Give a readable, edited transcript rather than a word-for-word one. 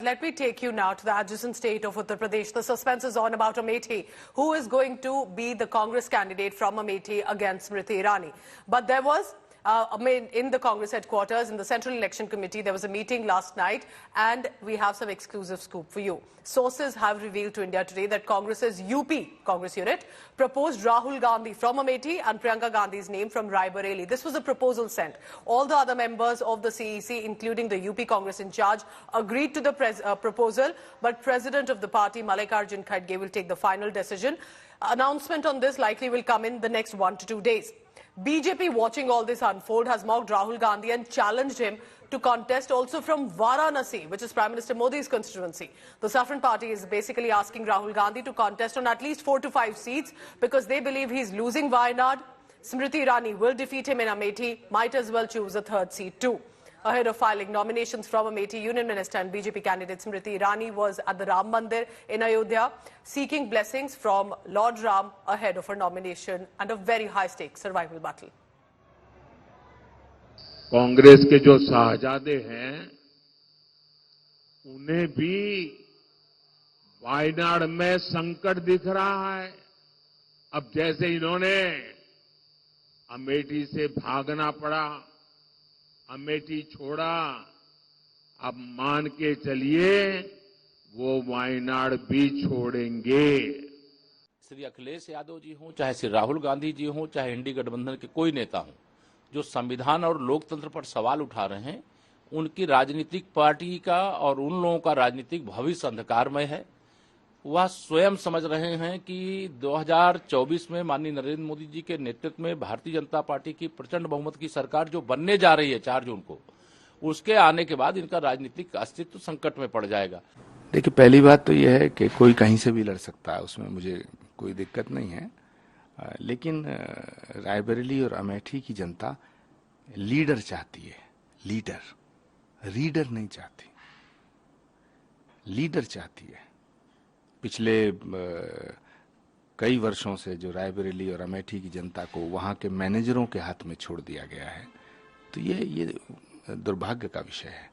let me take you now to the adjacent state of Uttar Pradesh. The suspense is on about Amethi, who is going to be the Congress candidate from Amethi against Smriti Irani. But there was in the Congress headquarters, in the Central Election Committee, there was a meeting last night, and we have some exclusive scoop for you. Sources have revealed to India Today that Congress's UP Congress unit proposed Rahul Gandhi from Amethi and Priyanka Gandhi's name from Rai Bareli. This was a proposal sent. All the other members of the CEC, including the UP Congress in charge, agreed to the proposal, but President of the party, Mallikarjun Kharge, will take the final decision. Announcement on this likely will come in the next 1 to 2 days. BJP, watching all this unfold, has mocked Rahul Gandhi and challenged him to contest also from Varanasi, which is Prime Minister Modi's constituency. The Saffron Party is basically asking Rahul Gandhi to contest on at least 4 to 5 seats because they believe he's losing Wayanad. Smriti Irani will defeat him in Amethi, might as well choose a 3rd seat too. Ahead of filing nominations from Amethi, Union Minister and BJP candidate Smriti Irani was at the Ram Mandir in Ayodhya, seeking blessings from Lord Ram ahead of her nomination and a very high-stakes survival battle. Congress के जो शाहजादे हैं, उन्हें भी वायनाड में संकट दिख रहा है। अब जैसे इन्होंने अमेठी से भागना पड़ा, अमेठी छोड़ा, अब मान के चलिए वो वायनाड भी छोड़ेंगे। श्री अखिलेश यादव जी हों, चाहे श्री राहुल गांधी जी हों, चाहे इंडी गठबंधन के कोई नेता हों, जो संविधान और लोकतंत्र पर सवाल उठा रहे हैं, उनकी राजनीतिक पार्टी का और उन लोगों का राजनीतिक भविष्य अंधकारमय है। वह स्वयं समझ रहे हैं कि 2024 में माननीय नरेंद्र मोदी जी के नेतृत्व में भारतीय जनता पार्टी की प्रचंड बहुमत की सरकार जो बनने जा रही है 4 जून को, उसके आने के बाद इनका राजनीतिक अस्तित्व संकट में पड़ जाएगा। देखिए, पहली बात तो यह है कि कोई कहीं से भी लड़ सकता है, उसमें मुझे कोई दिक्कत नहीं है। लेकिन रायबरेली और अमेठी की जनता लीडर चाहती है, रीडर नहीं चाहती, लीडर चाहती है। पिछले कई वर्षों से जो रायबरेली और अमेठी की जनता को वहां के मैनेजरों के हाथ में छोड़ दिया गया है, तो ये दुर्भाग्य का विषय है।